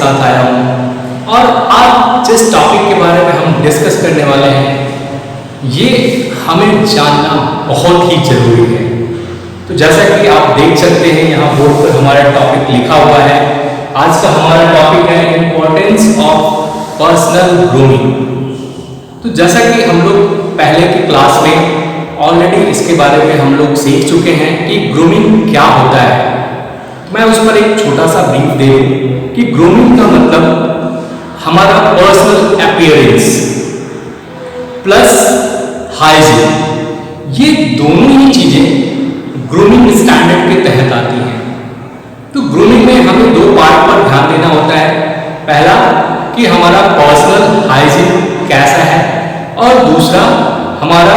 साथ आया हूँ और आज जिस टॉपिक के बारे में हम डिस्कस करने वाले हैं ये हमें जानना बहुत ही जरूरी है। तो जैसा कि आप देख सकते हैं यहाँ बोर्ड पर हमारा टॉपिक लिखा हुआ है। आज का हमारा टॉपिक है इम्पोर्टेंस ऑफ पर्सनल ग्रूमिंग। तो जैसा कि हम लोग पहले की क्लास में ऑलरेडी इसके बारे में हम लोग सीख चुके हैं कि ग्रूमिंग क्या होता है। मैं उस पर एक छोटा सा ब्रीफ दे दूं कि ग्रूमिंग का मतलब हमारा पर्सनल अपीयरेंस प्लस हाइजीन, ये दोनों ही चीजें ग्रूमिंग स्टैंडर्ड के तहत आती हैं। तो ग्रूमिंग में हमें दो पार्ट पर ध्यान देना होता है। पहला कि हमारा पर्सनल हाइजीन कैसा है और दूसरा हमारा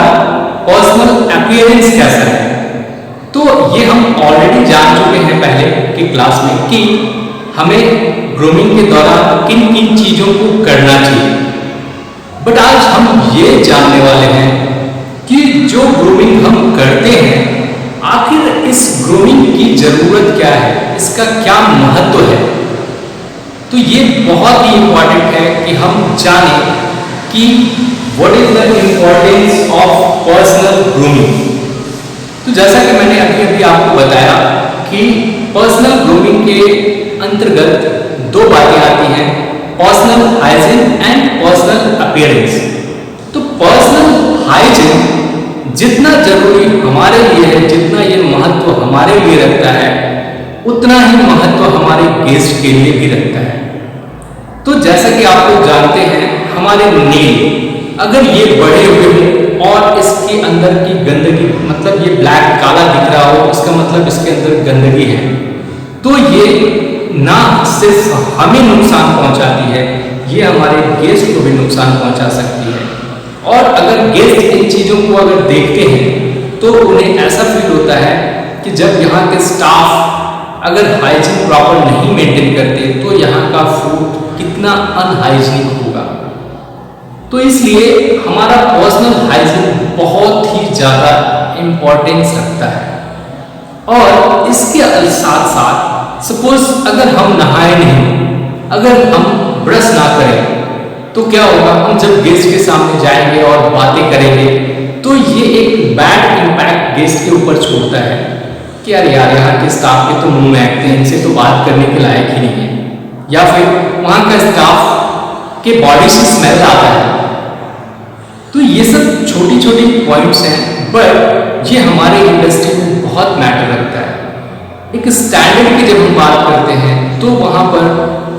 पर्सनल अपीयरेंस कैसा है। तो ये हम ऑलरेडी जान चुके हैं पहले की क्लास में कि हमें ग्रूमिंग के दौरान किन किन चीजों को करना चाहिए। बट आज हम ये जानने वाले हैं कि जो ग्रूमिंग हम करते हैं आखिर इस ग्रूमिंग की जरूरत क्या है, इसका क्या महत्व है। तो ये बहुत ही इंपॉर्टेंट है कि हम जानें कि what is the importance of personal grooming. तो जैसा कि मैंने अभी आपको बताया कि पर्सनल ग्रूमिंग के अंतर्गत दो बातें आती हैं, personal hygiene and personal appearance. तो पर्सनल हाइजीन जितना जरूरी हमारे लिए है, जितना ये महत्व हमारे लिए रखता है, उतना ही महत्व हमारे गेस्ट के लिए भी रखता है। तो जैसा कि आप लोग जानते हैं हमारे नेल अगर ये बड़े हुए हों और इसके अंदर की गंदगी, मतलब ये ब्लैक काला दिख रहा हो, इसका मतलब इसके अंदर गंदगी है, तो ये ना सिर्फ हमें नुकसान पहुंचाती है, ये हमारे गेस्ट को भी नुकसान पहुंचा सकती है। और अगर गेस्ट इन चीज़ों को अगर देखते हैं तो उन्हें ऐसा फील होता है कि जब यहाँ के स्टाफ अगर हाइजीन प्रॉपर नहीं मेंटेन करते तो यहाँ का फूड कितना अनहाइजीनिक होगा। तो इसलिए हमारा पर्सनल हाइजीन बहुत ही ज़्यादा इम्पोर्टेंस रखता है। और इसके साथ साथ सपोज अगर हम नहाए नहीं, अगर हम ब्रश ना करें तो क्या होगा, हम जब गेस्ट के सामने जाएंगे और बातें करेंगे तो ये एक बैड इम्पैक्ट गेस्ट के ऊपर छोड़ता है कि यार यहाँ के स्टाफ के तो मुंह महकते हैं, इनसे तो बात करने के लायक ही नहीं है, या फिर वहाँ का स्टाफ के बॉडी से स्मेल आता है। तो ये सब छोटी छोटी पॉइंट्स हैं, बट ये हमारे इंडस्ट्री में बहुत मैटर रखता है। एक स्टैंडर्ड की जब हम बात करते हैं तो वहाँ पर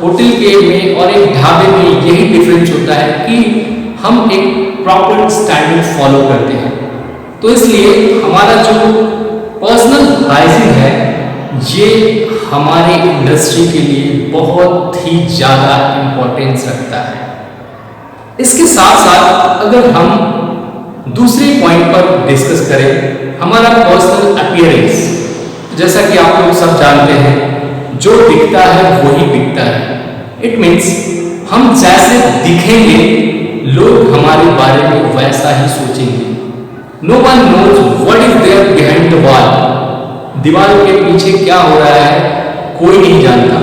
होटल के में और एक ढाबे में यही डिफरेंस होता है कि हम एक प्रॉपर स्टैंडर्ड फॉलो करते हैं। तो इसलिए हमारा जो पर्सनल हाइजीन है ये हमारे इंडस्ट्री के लिए बहुत ही ज़्यादा इम्पोर्टेंस रखता है। इसके साथ साथ अगर हम दूसरे पॉइंट पर डिस्कस करें, हमारा पर्सनल अपीयरेंस, जैसा कि आप लोग सब जानते हैं जो दिखता है वही बिकता है। इट मीन्स हम जैसे दिखेंगे लोग हमारे बारे में वैसा ही सोचेंगे। No one knows what is there behind the wall. दीवार के पीछे क्या हो रहा है कोई नहीं जानता,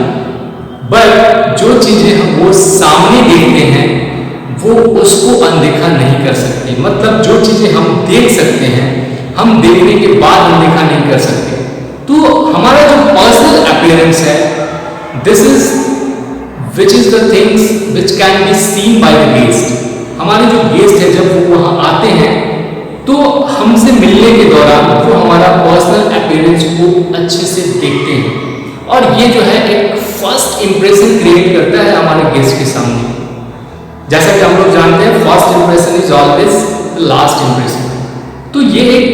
बट जो चीजें हम वो सामने देखते हैं वो उसको अनदेखा नहीं कर सकते। मतलब जो चीजें हम देख सकते हैं हम देखने के बाद अनदेखा नहीं कर सकते। तो हमारा जो पर्सनल अपीयरेंस है, this is which is the things which can be seen by the guest. हमारे जो गेस्ट है जब वो वहाँ आते हैं तो हमसे मिलने के दौरान वो हमारा पर्सनल अपीयरेंस को अच्छे से देखते हैं और ये जो है एक फर्स्ट इंप्रेशन क्रिएट करता है हमारे गेस्ट के सामने। जैसा कि हम लोग जानते हैं first impression is always the last impression. तो ये एक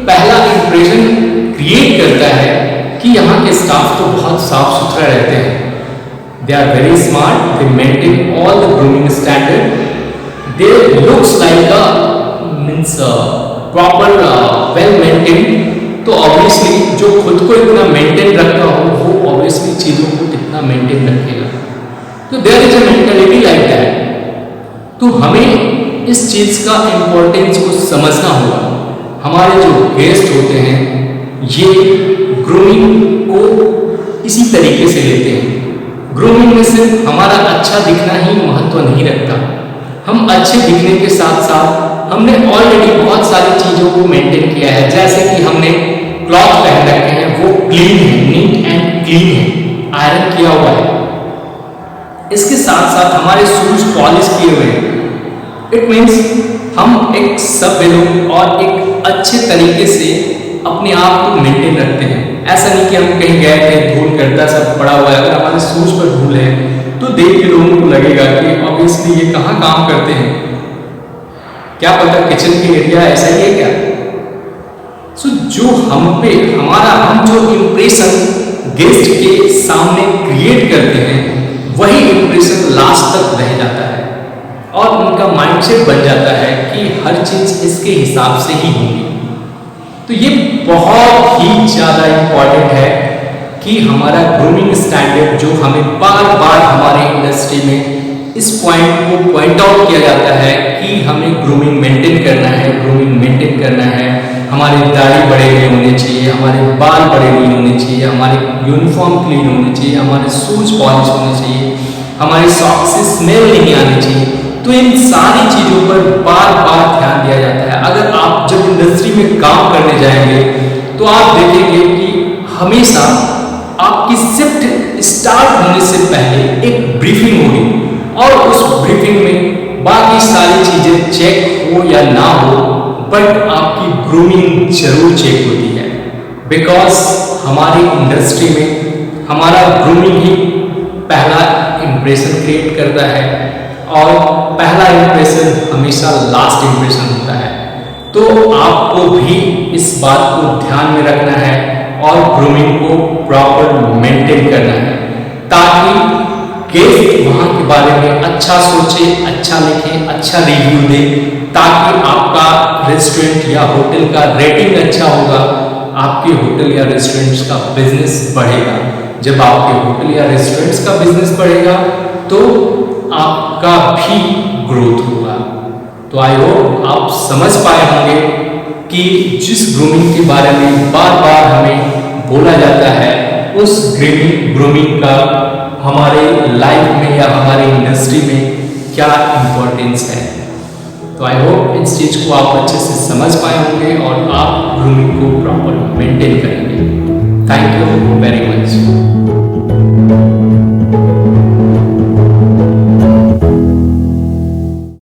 पहला इंप्रेशन क्रिएट करता है कि यहाँ के स्टाफ तो बहुत साफ सुथरा रहते हैं, they are very smart, they maintain all the grooming standard, they looks like means proper well maintain. तो ऑब्वियसली जो खुद को इतना मेंटेन रखता हो वो ऑब्वियसली चीज़ों को कितना मेंटेन रखेगा। तो there is a mentality like that. तो हमें इस चीज़ का इम्पोर्टेंस को समझना होगा। हमारे जो गेस्ट होते हैं ये ग्रूमिंग को इसी तरीके से लेते हैं। ग्रूमिंग में सिर्फ हमारा अच्छा दिखना ही महत्व नहीं रखता। हम अच्छे दिखने के साथ साथ हमने ऑलरेडी बहुत सारी चीज़ों को मेंटेन किया है, जैसे कि हमने क्लॉथ पहन रखे हैं, वो क्लीन है, नीट एंड क्लीन है, आयरन किया हुआ है। इसके साथ साथ हमारे शूज पॉलिश किए हुए हैं। इट मीन्स हम एक सभ्य लोग और एक अच्छे तरीके से अपने आप को मेंटेन रखते हैं। ऐसा नहीं कि हम कहीं गए थे, धूल करता सब पड़ा हुआ है, अगर हमारे शूज पर धूल है तो देख के लोगों को लगेगा कि ऑब्वियसली ये कहाँ काम करते हैं, क्या पता किचन के एरिया ऐसा ही है क्या। सो जो हम पे हम जो इम्प्रेशन गेस्ट के सामने क्रिएट करते हैं, वही इम्प्रेशन लास्ट तक रह जाता है और उनका माइंडसेट बन जाता है कि हर चीज इसके हिसाब से ही होगी। तो ये बहुत ही ज़्यादा इम्पॉर्टेंट है कि हमारा ग्रूमिंग स्टैंडर्ड, जो हमें बार बार हमारे इंडस्ट्री में इस पॉइंट को पॉइंट आउट किया जाता है कि हमें ग्रूमिंग मेंटेन करना है, ग्रूमिंग मेंटेन करना है। हमारी दाढ़ी बड़े नहीं होने चाहिए, हमारे बाल बड़े नहीं होने चाहिए, हमारे यूनिफॉर्म क्लीन होने चाहिए, हमारे शूज पॉलिश होने चाहिए, हमारी सॉक्स से स्मेल नहीं आनी चाहिए। तो इन सारी चीज़ों पर बार बार ध्यान दिया जाता है। अगर आप जब इंडस्ट्री में काम करने जाएंगे तो आप देखेंगे कि हमेशा आपकी शिफ्ट स्टार्ट होने से पहले एक ब्रीफिंग होगी और उस ब्रीफिंग में बाकी सारी चीज़ें चेक हो या ना हो, बट आपकी ग्रूमिंग जरूर चेक होती है। बिकॉज हमारी इंडस्ट्री में हमारा ग्रूमिंग ही पहला इम्प्रेशन क्रिएट करता है और पहला इम्प्रेशन हमेशा लास्ट इम्प्रेशन होता है। तो आपको भी इस बात को ध्यान में रखना है और ग्रूमिंग को प्रॉपर मेंटेन करना है, ताकि गेस्ट वहाँ के बारे में अच्छा सोचे, अच्छा लिखे, अच्छा रिव्यू दे, ताकि आपका रेस्टोरेंट या होटल का रेटिंग अच्छा होगा, आपके होटल या रेस्टोरेंट्स का बिजनेस बढ़ेगा। जब आपके होटल या रेस्टोरेंट्स का बिजनेस बढ़ेगा तो आपका भी ग्रोथ होगा। तो आई होप आप समझ पाए होंगे कि जिस ग्रूमिंग के बारे में बार बार हमें बोला जाता है, उस ग्रूमिंग का हमारे लाइफ में या हमारे इंडस्ट्री में क्या इम्पोर्टेंस है। तो आई होप इस चीज़ को आप अच्छे से समझ पाए होंगे और आप ग्रूमिंग को प्रॉपर मेंटेन करेंगे। Thank you very much.